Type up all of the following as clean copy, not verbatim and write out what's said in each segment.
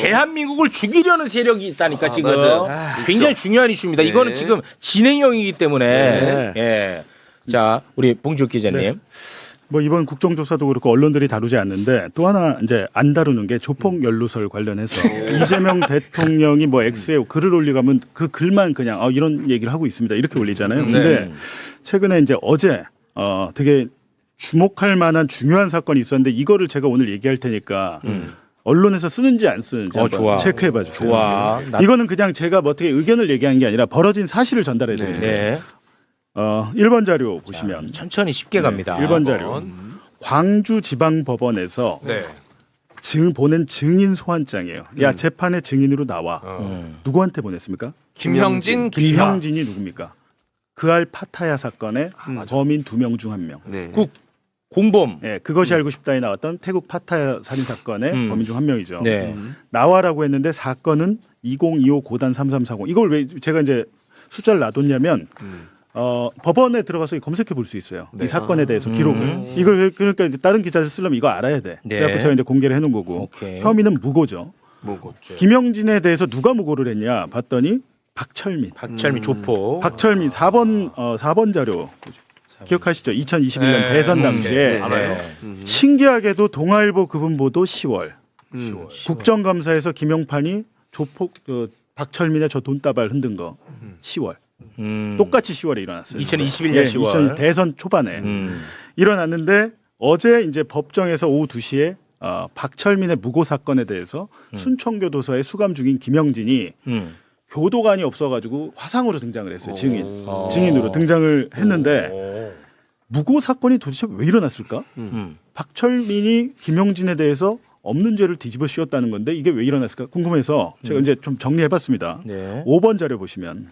대한민국을 죽이려는 세력이 있다니까 지금. 맞아요. 굉장히 중요한 이슈입니다. 네. 이거는 지금 진행형이기 때문에. 예. 자, 우리 봉지욱 기자님. 네. 뭐 이번 국정조사도 그렇고 언론들이 다루지 않는데 또 하나 이제 안 다루는 게 조폭 연루설 관련해서 이재명 대통령이 뭐 X에 글을 올리가면 그 글만 그냥 이런 얘기를 하고 있습니다 이렇게 올리잖아요. 근데 최근에 이제 어제 되게 주목할 만한 중요한 사건이 있었는데 이거를 제가 오늘 얘기할 테니까 언론에서 쓰는지 안 쓰는지 한번 좋아. 체크해봐 주세요. 좋아. 이거는 그냥 제가 뭐 어떻게 의견을 얘기한 게 아니라 벌어진 사실을 전달해 드립니다. 네. 1번 자료 보시면 천천히 쉽게 갑니다. 1번 자료. 광주지방법원에서 네. 보낸 증인 소환장이에요. 야 재판의 증인으로 나와. 누구한테 보냈습니까? 김형진, 김형진이 누굽니까? 그알 파타야 사건의 범인 2명 중 1명. 네. 공범. 예, 그것이 알고 싶다에 나왔던 태국 파타야 살인 사건의 범인 중 1명이죠. 네. 나와라고 했는데 사건은 2025 고단 3340. 이걸 왜 제가 이제 숫자를 놔뒀냐면 법원에 들어가서 검색해 볼 수 있어요. 네. 이 사건에 대해서 기록을. 이걸 그러니까 이제 다른 기자들 쓰려면 이거 알아야 돼. 네. 그래서 제가 이제 공개를 해놓은 거고. 오케이. 혐의는 무고죠. 뭐겠죠. 김영진에 대해서 누가 무고를 했냐 봤더니 박철민. 박철미 조폭. 박철민 4번 자료 기억하시죠? 2021년 네. 대선 당시에 네. 알아요. 신기하게도 동아일보 그분보도 10월 국정감사에서 김용판이 조폭 박철민의 저 돈다발 흔든 거 10월 똑같이 10월에 일어났어요. 2021년 10월. 대선 초반에 일어났는데 어제 이제 법정에서 오후 2시에 박철민의 무고 사건에 대해서 순천교도소에 수감 중인 김영진이 교도관이 없어가지고 화상으로 등장을 했어요. 증인으로 등장을 했는데 무고 사건이 도대체 왜 일어났을까? 박철민이 김영진에 대해서 없는 죄를 뒤집어 씌웠다는 건데 이게 왜 일어났을까 궁금해서 제가 이제 좀 정리해봤습니다. 네. 5번 자료 보시면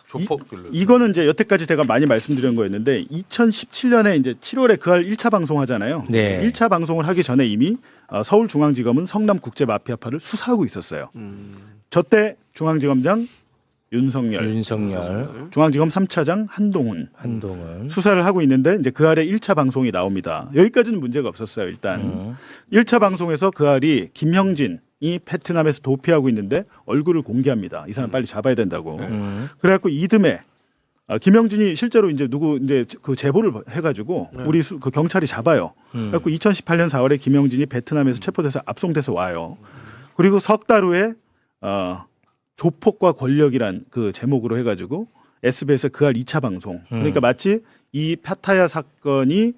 조폭 이거는 이제 여태까지 제가 많이 말씀드린 거였는데 2017년에 이제 7월에 그할 1차 방송하잖아요. 네. 1차 방송을 하기 전에 이미 서울중앙지검은 성남국제마피아파를 수사하고 있었어요. 저때 중앙지검장 윤석열, 중앙지검 3차장 한동훈 수사를 하고 있는데 이제 그 알에 1차 방송이 나옵니다. 여기까지는 문제가 없었어요. 일단 1차 방송에서 그 알이 김형진이 베트남에서 도피하고 있는데 얼굴을 공개합니다. 이 사람 빨리 잡아야 된다고. 그래갖고 이듬해 김형진이 실제로 이제 그 제보를 해가지고 우리 그 경찰이 잡아요. 그래갖고 2018년 4월에 김형진이 베트남에서 체포돼서 압송돼서 와요. 그리고 석 달 후에 조폭과 권력이란 그 제목으로 해가지고 SBS 그할 2차 방송. 그러니까 마치 이 파타야 사건이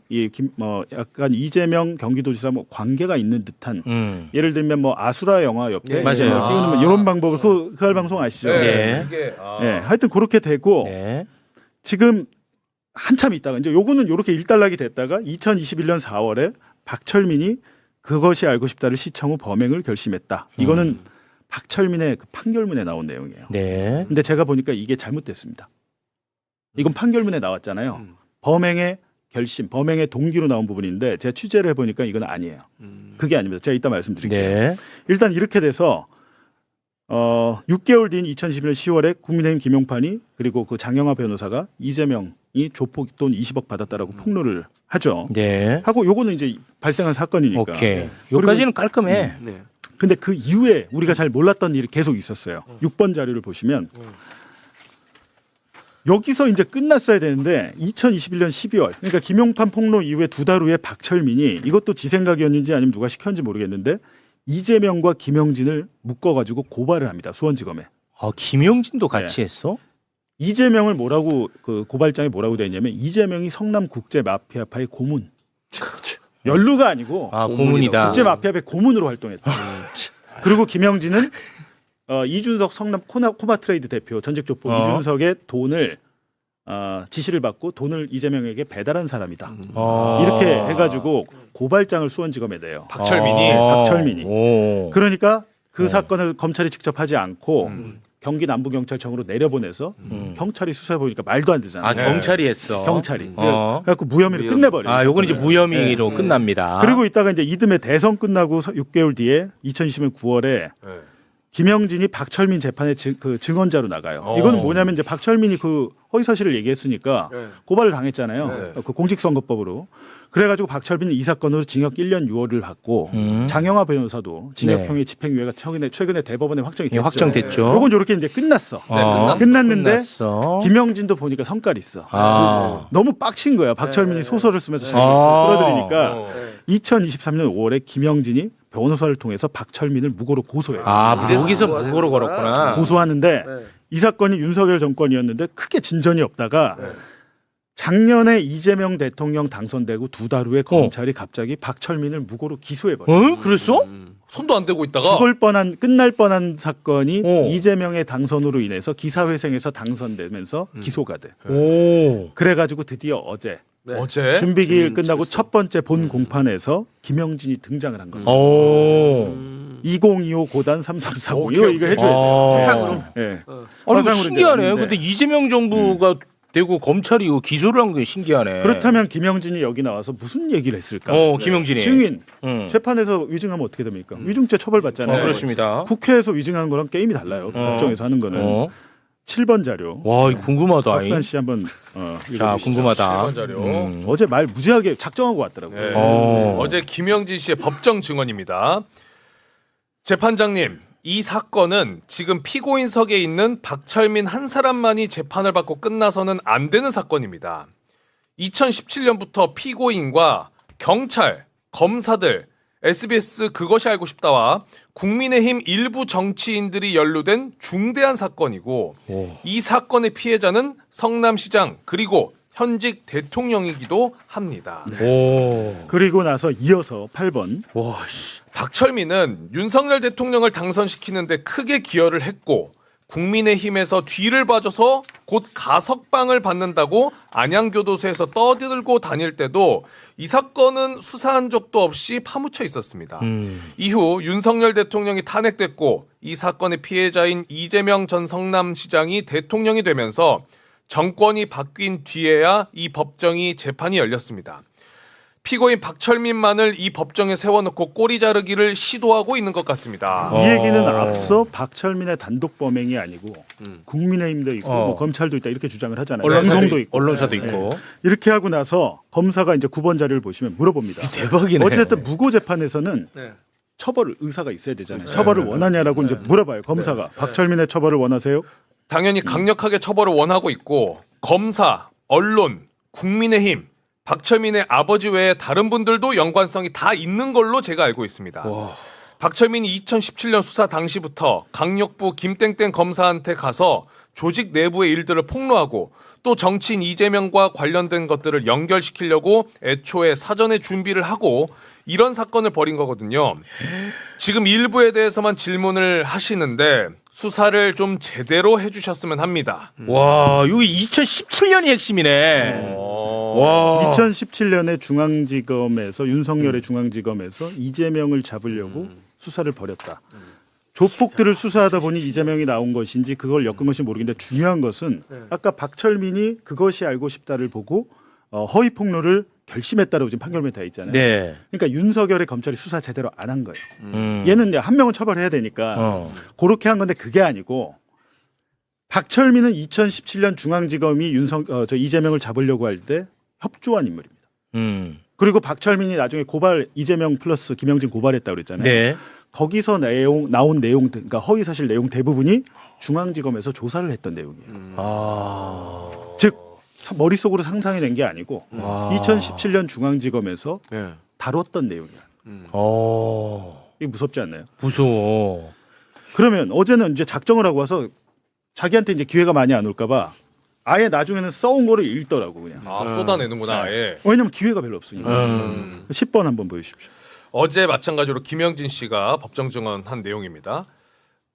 약간 이재명 경기도지사 뭐 관계가 있는 듯한 예를 들면 뭐 아수라 영화 옆에 맞아요. 띄우는 이런 방법을 그할 방송 아시죠? 네. 네, 하여튼 그렇게 되고 네. 지금 한참 있다가 이제 요거는 이렇게 일단락이 됐다가 2021년 4월에 박철민이 그것이 알고 싶다를 시청 후 범행을 결심했다. 이거는 박철민의 그 판결문에 나온 내용이에요. 네. 근데 제가 보니까 이게 잘못됐습니다. 이건 판결문에 나왔잖아요. 범행의 결심, 범행의 동기로 나온 부분인데 제가 취재를 해보니까 이건 아니에요. 그게 아닙니다. 제가 이따 말씀드릴게요. 네. 일단 이렇게 돼서 6개월 뒤인 2011년 10월에 국민의힘 김용판이 그리고 그 장영하 변호사가 이재명이 조폭 돈 20억 받았다라고 폭로를 하죠. 네. 하고 요거는 이제 발생한 사건이니까. 오케이. 여기까지는 깔끔해. 네. 근데 그 이후에 우리가 잘 몰랐던 일이 계속 있었어요. 6번 자료를 보시면 여기서 이제 끝났어야 되는데 2021년 12월 그러니까 김용판 폭로 이후에 2달 후에 박철민이 이것도 지 생각이었는지 아니면 누가 시켰는지 모르겠는데 이재명과 김영진을 묶어가지고 고발을 합니다. 수원지검에. 김영진도 같이 했어? 이재명을 뭐라고 그 고발장에 뭐라고 되어 있냐면 이재명이 성남국제마피아파의 고문. 연루가 아니고 고문이다. 국제마피아파의 고문으로 활동했다. 그리고 김영진은 이준석 성남 코마트레이드 대표 전직 조폭 이준석의 돈을 지시를 받고 돈을 이재명에게 배달한 사람이다. 이렇게 해가지고 고발장을 수원지검에 내요. 박철민이. 그러니까 그 사건을 검찰이 직접 하지 않고 경기 남부경찰청으로 내려보내서 경찰이 수사해 보니까 말도 안 되잖아요. 경찰이 했어. 경찰이. 그래갖고 무혐의로 끝내버려요. 요건 이제 무혐의로 끝납니다. 그리고 이따가 이제 이듬해 대선 끝나고 6개월 뒤에 2020년 9월에 김영진이 박철민 재판에 그 증언자로 나가요. 이거는 뭐냐면 이제 박철민이 그 허위 사실을 얘기했으니까 네. 고발을 당했잖아요. 네. 그 공직선거법으로. 그래가지고 박철민은 이 사건으로 징역 1년 6월을 받고 장영하 변호사도 징역형의 집행유예가 최근에 대법원에 확정이 됐죠. 확정됐죠. 요건 이렇게 이제 끝났어. 끝났는데 끝났어. 김영진도 보니까 성깔이 있어. 너무 빡친 거야. 박철민이 소설을 쓰면서 자기 끌어들이니까 2023년 5월에 김영진이 변호사를 통해서 박철민을 무고로 고소해요. 여기서 무고로 걸었구나. 고소하는데 이 사건이 윤석열 정권이었는데 크게 진전이 없다가 작년에 이재명 대통령 당선되고 2달 후에 검찰이 갑자기 박철민을 무고로 기소해버려요. 그랬어? 손도 안 대고 있다가 끝날 뻔한 사건이 이재명의 당선으로 인해서 기사회생에서 당선되면서 기소가 돼. 그래가지고 드디어 어제 준비 기일 끝나고 첫 번째 본 공판에서 김영진이 등장을 한 거예요. 2025 고단 3340 이거 해줘야 돼요. 화상으로. 네. 아니 이거 신기하네. 근데 이재명 정부가 되고 검찰이 이거 기소를 한 게 신기하네. 그렇다면 김영진이 여기 나와서 무슨 얘기를 했을까? 김영진이 증인 재판에서 위증하면 어떻게 됩니까? 위증죄 처벌받잖아요. 그렇습니다. 국회에서 위증하는 거랑 게임이 달라요. 법정에서 하는 거는 7번 자료. 와, 이거 궁금하다. 박수환 씨 한번 자, 읽어주시죠. 궁금하다. 7번 자료. 어제 말 무지하게 작정하고 왔더라고요. 네. 어. 어제 김영진 씨의 법정 증언입니다. 재판장님, 이 사건은 지금 피고인석에 있는 박철민 한 사람만이 재판을 받고 끝나서는 안 되는 사건입니다. 2017년부터 피고인과 경찰, 검사들, SBS 그것이 알고 싶다와 국민의힘 일부 정치인들이 연루된 중대한 사건이고 이 사건의 피해자는 성남시장 그리고 현직 대통령이기도 합니다. 그리고 나서 이어서 8번. 박철민은 윤석열 대통령을 당선시키는데 크게 기여를 했고 국민의힘에서 뒤를 봐줘서 곧 가석방을 받는다고 안양교도소에서 떠들고 다닐 때도 이 사건은 수사한 적도 없이 파묻혀 있었습니다. 이후 윤석열 대통령이 탄핵됐고 이 사건의 피해자인 이재명 전 성남시장이 대통령이 되면서 정권이 바뀐 뒤에야 이 법정이 재판이 열렸습니다. 피고인 박철민만을 이 법정에 세워놓고 꼬리 자르기를 시도하고 있는 것 같습니다. 이 얘기는 앞서 박철민의 단독 범행이 아니고 국민의힘도 있고 뭐 검찰도 있다 이렇게 주장을 하잖아요. 방송도 있고 언론사도 있고. 이렇게 하고 나서 검사가 이제 9번 자료를 보시면 물어봅니다. 대박이네. 어쨌든 무고 재판에서는 처벌을 의사가 있어야 되잖아요. 처벌을 원하냐라고 이제 물어봐요. 검사가 박철민의 처벌을 원하세요? 당연히 강력하게 처벌을 원하고 있고 검사, 언론, 국민의힘, 박철민의 아버지 외에 다른 분들도 연관성이 다 있는 걸로 제가 알고 있습니다. 박철민이 2017년 수사 당시부터 강력부 김땡땡 검사한테 가서 조직 내부의 일들을 폭로하고 또 정치인 이재명과 관련된 것들을 연결시키려고 애초에 사전에 준비를 하고 이런 사건을 벌인 거거든요. 지금 일부에 대해서만 질문을 하시는데 수사를 좀 제대로 해주셨으면 합니다. 와, 여기 2017년이 핵심이네. 와. 2017년에 중앙지검에서 윤석열의 중앙지검에서 이재명을 잡으려고 수사를 벌였다. 조폭들을 수사하다 보니 이재명이 나온 것인지 그걸 엮은 것인지 모르겠는데 중요한 것은 아까 박철민이 그것이 알고 싶다를 보고 허위 폭로를 결심했다라고 지금 판결문에 돼 있잖아요. 네. 그러니까 윤석열의 검찰이 수사 제대로 안 한 거예요. 얘는 이제 한 명은 처벌해야 되니까 그렇게 한 건데 그게 아니고 박철민은 2017년 중앙지검이 이재명을 잡으려고 할 때 협조한 인물입니다. 그리고 박철민이 나중에 이재명 플러스 김영진 고발했다고 그랬잖아요. 네. 거기서 나온 내용, 그러니까 허위 사실 내용 대부분이 중앙지검에서 조사를 했던 내용이에요. 즉 머릿속으로 상상해낸 게 아니고 2017년 중앙지검에서 다뤘던 내용이야. 이게 무섭지 않나요? 무서워. 그러면 어제는 이제 작정을 하고 와서 자기한테 이제 기회가 많이 안 올까봐 아예 나중에는 써온 거를 읽더라고 그냥. 쏟아내는구나. 아예. 왜냐면 기회가 별로 없으니까. 10번 한번 보여주십시오. 어제 마찬가지로 김영진 씨가 법정 증언한 내용입니다.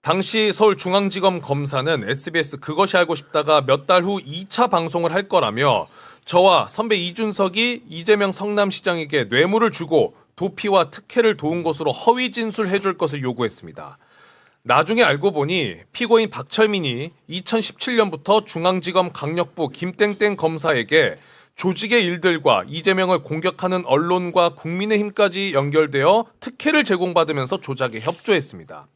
당시 서울중앙지검 검사는 SBS 그것이 알고 싶다가 몇 달 후 2차 방송을 할 거라며 저와 선배 이준석이 이재명 성남시장에게 뇌물을 주고 도피와 특혜를 도운 것으로 허위 진술해 줄 것을 요구했습니다. 나중에 알고 보니 피고인 박철민이 2017년부터 중앙지검 강력부 김땡땡 검사에게 조직의 일들과 이재명을 공격하는 언론과 국민의힘까지 연결되어 특혜를 제공받으면서 조작에 협조했습니다.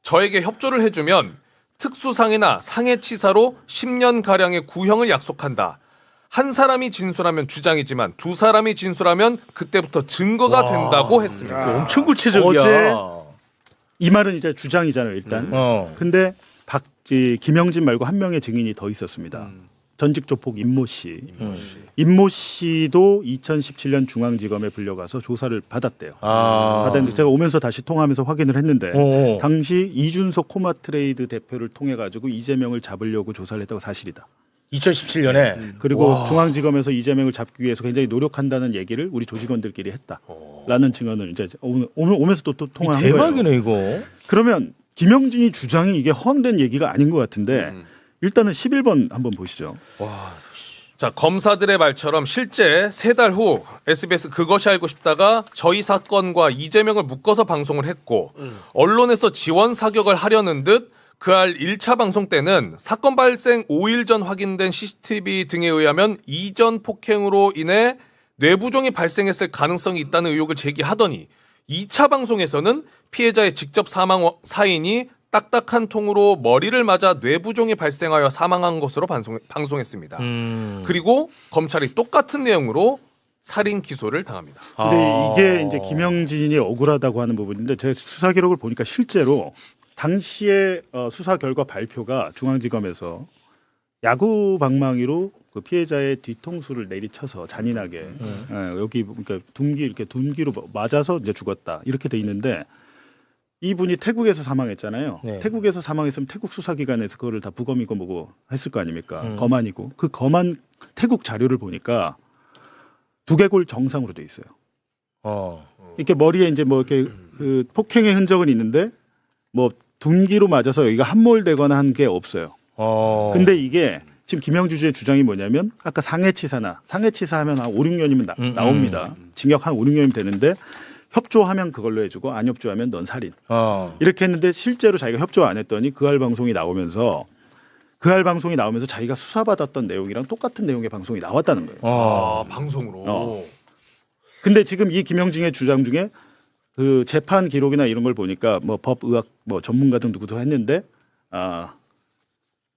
저에게 협조를 해주면 특수상해나 상해치사로 10년 가량의 구형을 약속한다. 한 사람이 진술하면 주장이지만 두 사람이 진술하면 그때부터 증거가 된다고 했습니다. 엄청 구체적이야. 어제 이 말은 이제 주장이잖아요, 일단. 근데 김영진 말고 한 명의 증인이 더 있었습니다. 전직 조폭 임모 씨. 임모 씨도 2017년 중앙지검에 불려가서 조사를 받았대요. 받았는데 제가 오면서 다시 통화하면서 확인을 했는데 당시 이준석 코마트레이드 대표를 통해 가지고 이재명을 잡으려고 조사를 했다고 사실이다. 2017년에 그리고 중앙지검에서 이재명을 잡기 위해서 굉장히 노력한다는 얘기를 우리 조직원들끼리 했다라는 증언을 이제 오면서 또 통화한 거예요. 대박이네 이거. 그러면 김영진이 주장이 이게 허황된 얘기가 아닌 것 같은데 일단은 11번 한번 보시죠. 자, 검사들의 말처럼 실제 3달 후 SBS 그것이 알고 싶다가 저희 사건과 이재명을 묶어서 방송을 했고 언론에서 지원 사격을 하려는 듯 그할 1차 방송 때는 사건 발생 5일 전 확인된 CCTV 등에 의하면 이전 폭행으로 인해 뇌부종이 발생했을 가능성이 있다는 의혹을 제기하더니 2차 방송에서는 피해자의 직접 사망 사인이 딱딱한 통으로 머리를 맞아 뇌부종이 발생하여 사망한 것으로 방송했습니다. 그리고 검찰이 똑같은 내용으로 살인 기소를 당합니다. 근데 이게 이제 김영진이 억울하다고 하는 부분인데 제가 수사 기록을 보니까 실제로 당시에 수사 결과 발표가 중앙지검에서 야구 방망이로 그 피해자의 뒤통수를 내리쳐서 잔인하게 여기 그러니까 둔기로 맞아서 이제 죽었다 이렇게 돼 있는데 이분이 태국에서 사망했잖아요. 네. 태국에서 사망했으면 태국 수사기관에서 그거를 다 부검이고 뭐고 했을 거 아닙니까? 검안이고 그 검안 태국 자료를 보니까 두개골 정상으로 돼 있어요. 이렇게 머리에 이제 뭐 이렇게 그 폭행의 흔적은 있는데 뭐 둔기로 맞아서 여기가 함몰되거나 한 게 없어요. 근데 이게 지금 김영주의 주장이 뭐냐면 아까 상해치사하면 한 5, 6년이면 나옵니다. 징역 한 5, 6년이면 되는데 협조하면 그걸로 해주고 안 협조하면 넌 살인. 이렇게 했는데 실제로 자기가 협조 안 했더니 그할 방송이 나오면서 자기가 수사받았던 내용이랑 똑같은 내용의 방송이 나왔다는 거예요. 방송으로. 근데 지금 이 김영진의 주장 중에 그 재판 기록이나 이런 걸 보니까 뭐 법의학 뭐 전문가 등 누구도 했는데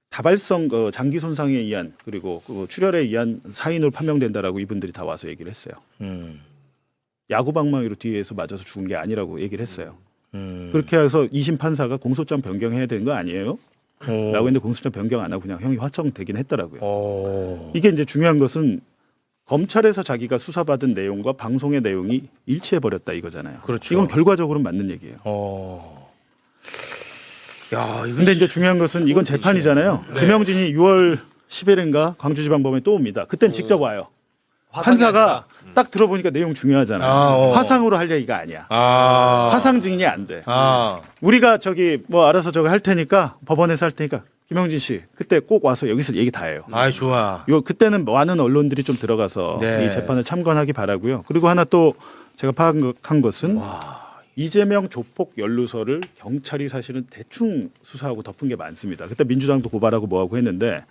다발성 장기 손상에 의한 그리고 그 출혈에 의한 사인으로 판명된다라고 이분들이 다 와서 얘기를 했어요. 야구 방망이로 뒤에서 맞아서 죽은 게 아니라고 얘기를 했어요. 그렇게 해서 2심 판사가 공소장 변경해야 되는 거 아니에요? 라고 했는데 공소장 변경 안 하고 그냥 형이 확정되긴 했더라고요. 이게 이제 중요한 것은 검찰에서 자기가 수사받은 내용과 방송의 내용이 일치해 버렸다 이거잖아요. 그렇죠. 이건 결과적으로는 맞는 얘기예요. 야, 이거 근데 이제 중요한 것은 이건 재판이잖아요. 네. 김영진이 6월 10일인가 광주지방법원에 또 옵니다. 그때는 직접 와요. 화상이 판사가 아니라. 딱 들어보니까 내용 중요하잖아요. 화상으로 할 얘기가 아니야. 화상 증인이 안 돼. 우리가 저기 뭐 알아서 저거 할 테니까 법원에서 할 테니까 김영진 씨 그때 꼭 와서 여기서 얘기 다 해요. 좋아. 그때는 많은 언론들이 좀 들어가서 네. 이 재판을 참관하기 바라고요. 그리고 하나 또 제가 파악한 것은 이재명 조폭 연루서를 경찰이 사실은 대충 수사하고 덮은 게 많습니다. 그때 민주당도 고발하고 뭐하고 했는데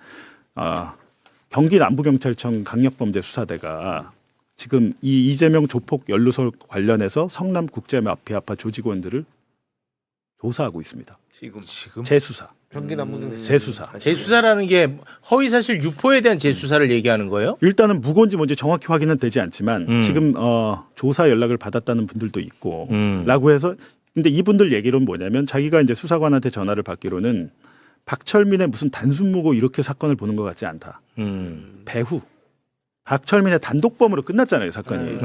경기 남부경찰청 강력범죄수사대가 지금 이 이재명 조폭 연루설 관련해서 성남 국제마피아파 조직원들을 조사하고 있습니다. 지금 재수사. 경기 남부는 재수사. 재수사라는 게 허위사실 유포에 대한 재수사를 얘기하는 거예요? 일단은 무고인지 뭔지 정확히 확인은 되지 않지만 지금 조사 연락을 받았다는 분들도 있고 라고 해서 근데 이분들 얘기로는 뭐냐면 자기가 이제 수사관한테 전화를 받기로는 박철민의 무슨 단순무고 이렇게 사건을 보는 것 같지 않다. 배후. 박철민의 단독범으로 끝났잖아요 사건이.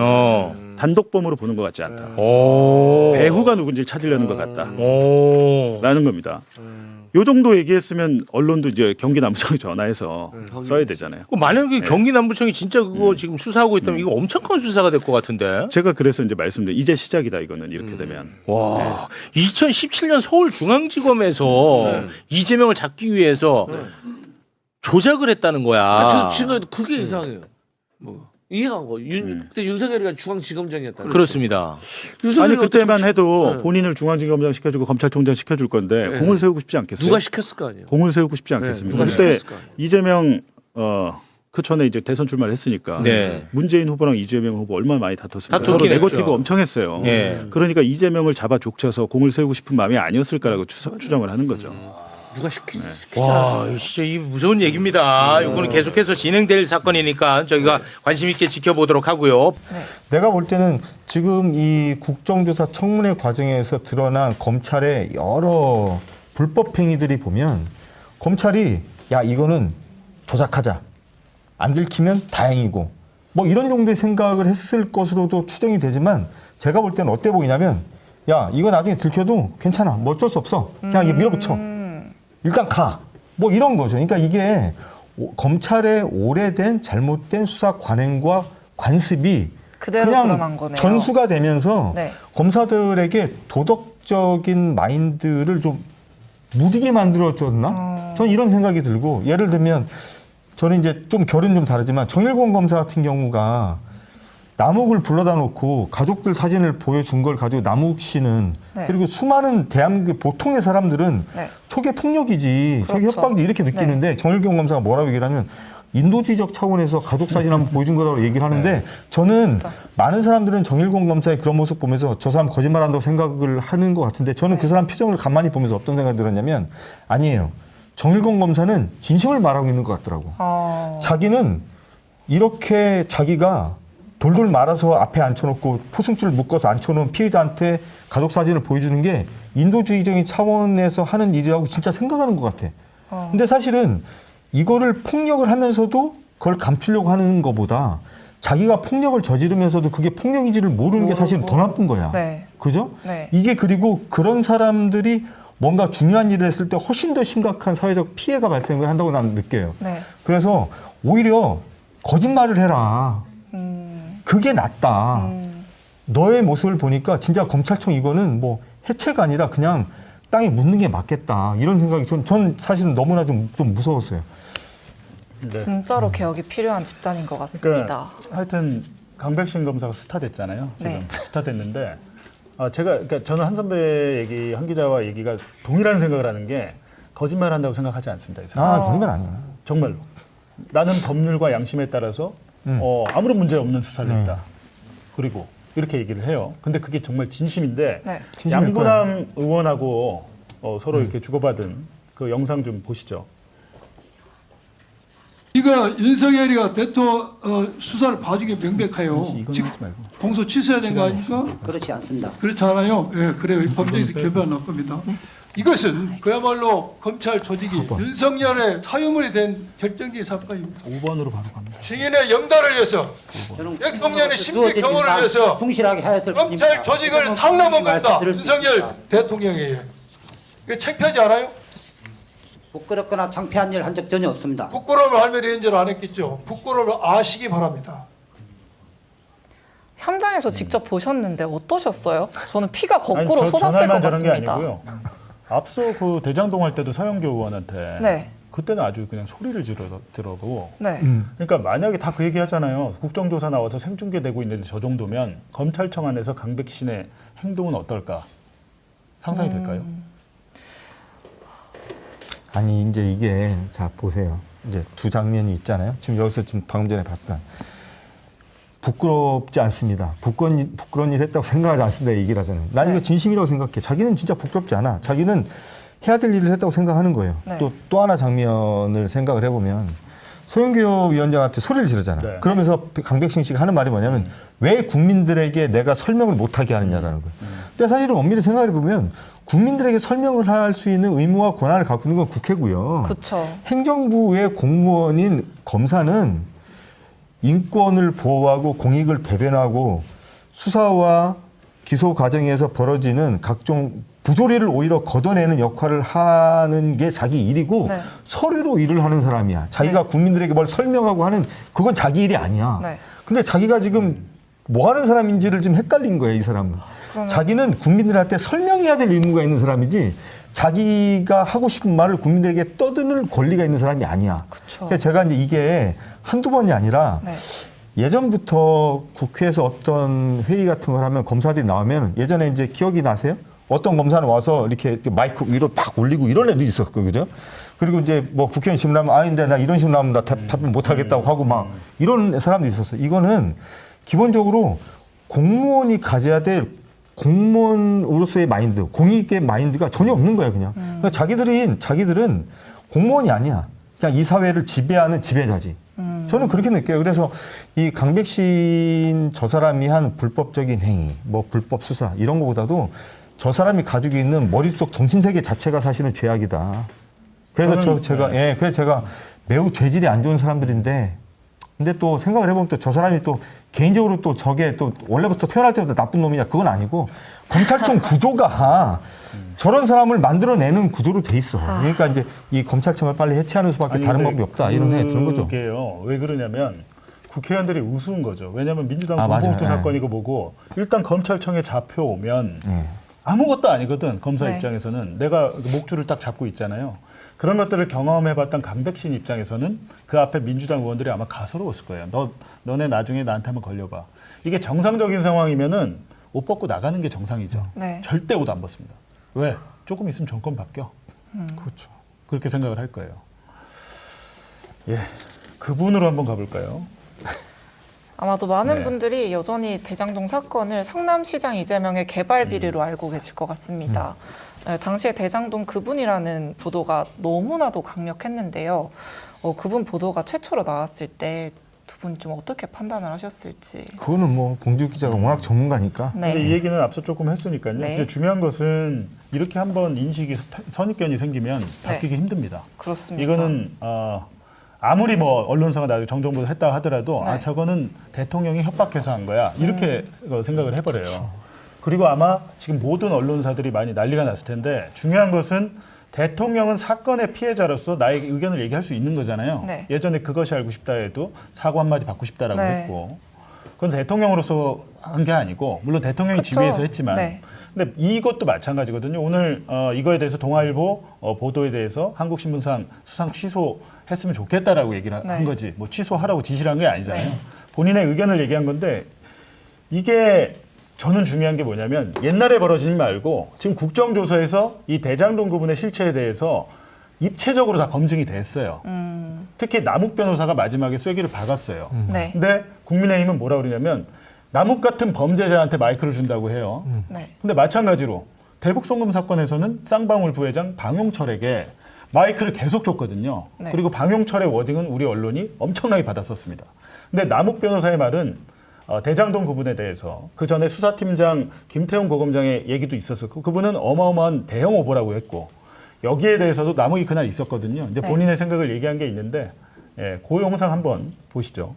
단독범으로 보는 것 같지 않다. 배후가 누군지 찾으려는 것 같다. 라는 겁니다. 요 정도 얘기했으면 언론도 이제 경기 남부청에 전화해서 써야 되잖아요. 만약에 경기 남부청이 진짜 그거 지금 수사하고 있다면 이거 엄청 큰 수사가 될 것 같은데. 제가 그래서 이제 말씀드린 이제 시작이다 이거는 이렇게 되면. 와, 2017년 서울중앙지검에서 이재명을 잡기 위해서 조작을 했다는 거야. 지금 그게 이상해요. 뭐 이해가 안 가. 그때 윤석열이가 중앙지검장이었다. 그렇습니다. 아니 그때만 해도 본인을 중앙지검장 시켜주고 검찰총장 시켜줄 건데 공을 세우고 싶지 않겠어요? 누가 시켰을 거 아니에요. 공을 세우고 싶지 않겠습니까? 누가 그때 시켰을 거 아니에요. 이재명 그 전에 이제 대선 출마를 했으니까 네. 문재인 후보랑 이재명 후보 얼마나 많이 다퉜습니까? 서로 다퉜긴 네거티브 했죠. 엄청 했어요. 예. 그러니까 이재명을 잡아 족쳐서 공을 세우고 싶은 마음이 아니었을까라고 추정을 하는 거죠. 누가 시키지 와, 이거 진짜 이 무서운 얘기입니다. 이거는 계속해서 진행될 사건이니까 저희가 관심 있게 지켜보도록 하고요. 내가 볼 때는 지금 이 국정조사 청문회 과정에서 드러난 검찰의 여러 불법 행위들이 보면 검찰이 야 이거는 조작하자. 안 들키면 다행이고 뭐 이런 정도의 생각을 했을 것으로도 추정이 되지만 제가 볼 때는 어때 보이냐면 야 이거 나중에 들켜도 괜찮아. 뭐 어쩔 수 없어. 그냥 이거 밀어붙여. 일단 가. 뭐 이런 거죠. 그러니까 이게 검찰의 오래된 잘못된 수사 관행과 관습이 그대로 그냥 드러난 거네요. 전수가 되면서 네. 검사들에게 도덕적인 마인드를 좀 무디게 만들어줬나? 저는 이런 생각이 들고 예를 들면 저는 이제 좀 결은 좀 다르지만 정일권 검사 같은 경우가 남욱을 불러다 놓고 가족들 사진을 보여준 걸 가지고 남욱 씨는 네. 그리고 수많은 대한민국의 보통의 사람들은 네. 초기 폭력이지, 초기 그렇죠. 협박이지 이렇게 느끼는데 네. 정일권 검사가 뭐라고 얘기를 하면 인도주의적 차원에서 가족 사진 한번 보여준 거라고 얘기를 하는데 저는 진짜. 많은 사람들은 정일권 검사의 그런 모습 보면서 저 사람 거짓말한다고 생각을 하는 것 같은데 저는 그 사람 표정을 가만히 보면서 어떤 생각이 들었냐면 아니에요. 정일권 검사는 진심을 말하고 있는 것 같더라고. 자기는 이렇게 자기가 돌돌 말아서 앞에 앉혀놓고 포승줄 묶어서 앉혀놓은 피해자한테 가족 사진을 보여주는 게 인도주의적인 차원에서 하는 일이라고 진짜 생각하는 것 같아. 근데 사실은 이거를 폭력을 하면서도 그걸 감추려고 하는 것보다 자기가 폭력을 저지르면서도 그게 폭력인지를 모르는 게 사실은 더 나쁜 거야. 네. 그죠? 네. 이게 그리고 그런 사람들이 뭔가 중요한 일을 했을 때 훨씬 더 심각한 사회적 피해가 발생을 한다고 나는 느껴요. 네. 그래서 오히려 거짓말을 해라. 그게 낫다. 너의 모습을 보니까 진짜 검찰청 이거는 뭐 해체가 아니라 그냥 땅에 묻는 게 맞겠다. 이런 생각이 전 사실은 너무나 좀 무서웠어요. 진짜로 개혁이 필요한 집단인 것 같습니다. 그러니까 하여튼 강백신 검사가 스타 됐잖아요. 지금 네. 스타 됐는데 그러니까 저는 한 선배 얘기, 한 기자와 얘기가 동일한 생각을 하는 게 거짓말 한다고 생각하지 않습니다. 이 사람. 그런 건 아니야. 정말로 나는 법률과 양심에 따라서 아무런 문제 없는 수사를 네. 했다. 그리고 이렇게 얘기를 해요. 근데 그게 정말 진심인데 네. 진심일 양부남 의원하고 서로 이렇게 주고받은 그 영상 좀 보시죠. 이거 윤석열이가 대통령 수사를 봐준 게 명백해요. 이건 지금 하지 말고. 공소 취소해야 된 거 아닙니까? 그렇지 않습니다. 그렇잖아요. 예, 그래요. 법정에서 결론이 날 겁니다. 이것은 그야말로 검찰 조직이 윤석열의 사유물이 된 결정적인 사건입니다. 5번으로 바로 갑니다. 증인의 영달을 위해서 저는 대통령의 심리 경호를 위해서 충실하게 하였을 검찰 조직을 상남한 겁니다. 윤석열 대통령이. 이거 창피하지 않아요? 부끄럽거나 창피한 일 한 적 전혀 없습니다. 부끄러움을 알면 인정을 안 했겠죠. 부끄러움을 아시기 바랍니다. 현장에서 직접 보셨는데 어떠셨어요? 저는 피가 거꾸로 아니, 쏟았을 것 전날만 저런 게 같습니다. 아니고요. 앞서 그 대장동 할 때도 서영교 의원한테 네. 그때는 아주 그냥 소리를 지르고 네. 그러니까 만약에 다 그 얘기 하잖아요. 국정조사 나와서 생중계되고 있는데 저 정도면 검찰청 안에서 강백신의 행동은 어떨까? 상상이 될까요? 아니 이제 이게 자 보세요. 이제 두 장면이 있잖아요. 지금 여기서 지금 방금 전에 봤던 부끄럽지 않습니다. 부끄러운 일 했다고 생각하지 않습니다. 얘기를 하잖아요. 난 이거 진심이라고 생각해. 자기는 진짜 부끄럽지 않아. 자기는 해야 될 일을 했다고 생각하는 거예요. 네. 또 하나 장면을 생각을 해보면 소영교 위원장한테 소리를 지르잖아. 네. 그러면서 강백신 씨가 하는 말이 뭐냐면 왜 국민들에게 내가 설명을 못하게 하느냐라는 거예요. 근데 사실은 엄밀히 생각해 보면 국민들에게 설명을 할 수 있는 의무와 권한을 갖고 있는 건 국회고요. 그렇죠. 행정부의 공무원인 검사는 인권을 보호하고 공익을 대변하고 수사와 기소 과정에서 벌어지는 각종 부조리를 오히려 걷어내는 역할을 하는 게 자기 일이고 네. 서류로 일을 하는 사람이야. 자기가 국민들에게 뭘 설명하고 하는 그건 자기 일이 아니야. 네. 근데 자기가 지금 뭐 하는 사람인지를 좀 헷갈린 거예요, 이 사람은. 자기는 국민들한테 설명해야 될 의무가 있는 사람이지 자기가 하고 싶은 말을 국민들에게 떠드는 권리가 있는 사람이 아니야. 그쵸. 그래서 제가 이제 이게 한두 번이 아니라 네. 예전부터 국회에서 어떤 회의 같은 걸 하면 검사들이 나오면 예전에 이제 기억이 나세요? 어떤 검사는 와서 이렇게 마이크 위로 팍 올리고 이런 애도 있었고, 그죠? 그리고 이제 뭐 국회의원 질문하면 근데 나 이런 식으로 나오면 나 답변 못 하겠다고 하고 막 이런 사람도 있었어요. 이거는 기본적으로 공무원이 가져야 될 공무원으로서의 마인드, 공익의 마인드가 전혀 없는 거예요, 그냥. 그러니까 자기들은 공무원이 아니야. 그냥 이 사회를 지배하는 지배자지. 저는 그렇게 느껴요. 그래서 이 강백신 저 사람이 한 불법적인 행위, 뭐 불법 수사 이런 거보다도 저 사람이 가지고 있는 머릿속 정신세계 자체가 사실은 죄악이다. 그래서 그래서 제가 매우 죄질이 안 좋은 사람들인데, 근데 또 생각을 해보면 또 저 사람이 또 개인적으로 또 저게 또 원래부터 태어날 때부터 나쁜 놈이냐 그건 아니고 검찰청 구조가 저런 사람을 만들어내는 구조로 돼 있어. 그러니까 이제 이 검찰청을 빨리 해체하는 수밖에 다른 방법이 없다 이런 생각이 드는 거죠. 그게요. 왜 그러냐면 국회의원들이 우스운 거죠. 왜냐하면 민주당 맞아요. 공공투 사건이고 뭐고 일단 검찰청에 잡혀오면 아무것도 아니거든. 검사 네. 입장에서는 내가 목줄을 딱 잡고 있잖아요. 그런 것들을 경험해봤던 강백신 입장에서는 그 앞에 민주당 의원들이 아마 가서로웠을 거예요. 너네 나중에 나한테 한번 걸려봐. 이게 정상적인 상황이면은 옷 벗고 나가는 게 정상이죠. 네. 절대 옷 안 벗습니다. 왜? 조금 있으면 정권 바뀌어. 그렇죠. 그렇게 생각을 할 거예요. 예, 그분으로 한번 가볼까요? 아마도 많은 네. 분들이 여전히 대장동 사건을 성남시장 이재명의 개발 비리로 알고 계실 것 같습니다. 네, 당시에 대장동 그분이라는 보도가 너무나도 강력했는데요. 그분 보도가 최초로 나왔을 때 두 분이 좀 어떻게 판단을 하셨을지. 그거는 뭐 봉지욱 기자가 워낙 전문가니까. 네. 근데 이 얘기는 앞서 조금 했으니까요. 네. 근데 중요한 것은 이렇게 한번 인식이 선입견이 생기면 바뀌기 힘듭니다. 그렇습니다. 이거는 아무리 뭐 언론사가 나중에 정정보도 했다 하더라도 네. 저거는 대통령이 협박해서 한 거야 이렇게 생각을 해버려요. 그리고 아마 지금 모든 언론사들이 많이 난리가 났을 텐데 중요한 것은 대통령은 사건의 피해자로서 나의 의견을 얘기할 수 있는 거잖아요. 네. 예전에 그것이 알고 싶다 해도 사고 한마디 받고 싶다라고 네. 했고 그건 대통령으로서 한 게 아니고 물론 대통령이 그쵸. 지휘해서 했지만 네. 근데 이것도 마찬가지거든요. 오늘 이거에 대해서 동아일보 보도에 대해서 한국신문상 수상 취소했으면 좋겠다라고 얘기를 네. 한 거지. 뭐 취소하라고 지시를 한 게 아니잖아요. 본인의 의견을 얘기한 건데 이게 저는 중요한 게 뭐냐면 옛날에 벌어지지 말고 지금 국정조사에서 이 대장동 그분의 실체에 대해서 입체적으로 다 검증이 됐어요. 특히 남욱 변호사가 마지막에 쐐기를 박았어요. 네. 근데 국민의힘은 뭐라 그러냐면 남욱 같은 범죄자한테 마이크를 준다고 해요. 네. 근데 마찬가지로 대북 송금 사건에서는 쌍방울 부회장 방용철에게 마이크를 계속 줬거든요. 네. 그리고 방용철의 워딩은 우리 언론이 엄청나게 받았었습니다. 근데 남욱 변호사의 말은 대장동 그분에 대해서 그 전에 수사팀장 김태훈 고검장의 얘기도 있었고 그분은 어마어마한 대형 오보라고 했고 여기에 대해서도 남욱이 그날 있었거든요. 이제 네. 본인의 생각을 얘기한 게 있는데 그 영상 한번 보시죠.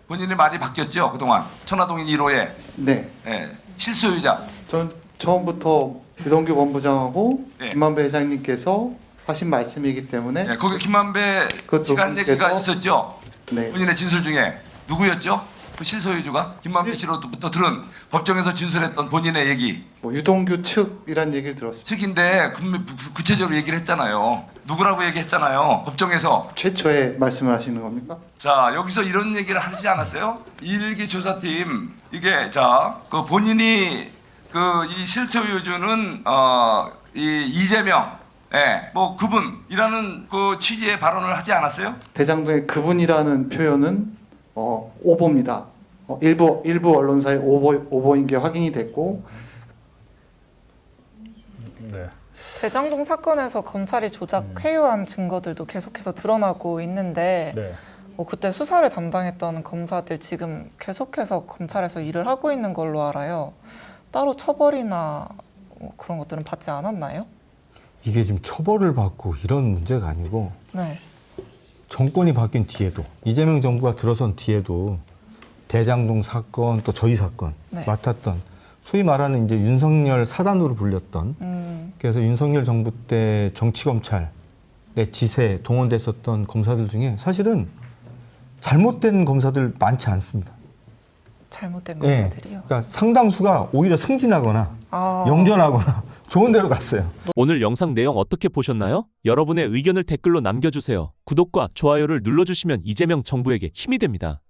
본인이 많이 바뀌었죠 그동안 천화동인 1호에 네, 실소유자. 전 처음부터 유동규 본부장하고 네. 김만배 회장님께서 하신 말씀이기 때문에 거기 김만배 그것도 씨가 한 얘기가 분께서- 있었죠. 네, 본인의 진술 중에 누구였죠? 그 실소유주가 김만배 씨로부터 들은 법정에서 진술했던 본인의 얘기 뭐 유동규 측이란 얘기를 들었습니다. 측인데 구체적으로 얘기를 했잖아요. 누구라고 얘기했잖아요. 법정에서. 최초에 말씀을 하시는 겁니까? 자 여기서 이런 얘기를 하지 않았어요? 일기 조사팀 이게 그 본인이 이 실소유주는 이 이재명 뭐 그분이라는 그 취지의 발언을 하지 않았어요? 대장동의 그분이라는 표현은 오보입니다. 일부 언론사의 오보인 게 확인이 됐고 네. 대장동 사건에서 검찰이 조작 회유한 증거들도 계속해서 드러나고 있는데 네. 그때 수사를 담당했던 검사들 지금 계속해서 검찰에서 일을 하고 있는 걸로 알아요. 따로 처벌이나 그런 것들은 받지 않았나요? 이게 지금 처벌을 받고 이런 문제가 아니고 네. 정권이 바뀐 뒤에도 이재명 정부가 들어선 뒤에도 대장동 사건 또 저희 사건 네. 맡았던 소위 말하는 이제 윤석열 사단으로 불렸던 그래서 윤석열 정부 때 정치검찰의 지세에 동원됐었던 검사들 중에 사실은 잘못된 검사들 많지 않습니다. 잘못된 예. 검사들이요. 그러니까 상당수가 오히려 승진하거나 아. 영전하거나 좋은 데로 갔어요. 오늘 영상 내용 어떻게 보셨나요? 여러분의 의견을 댓글로 남겨주세요. 구독과 좋아요를 눌러주시면 이재명 정부에게 힘이 됩니다.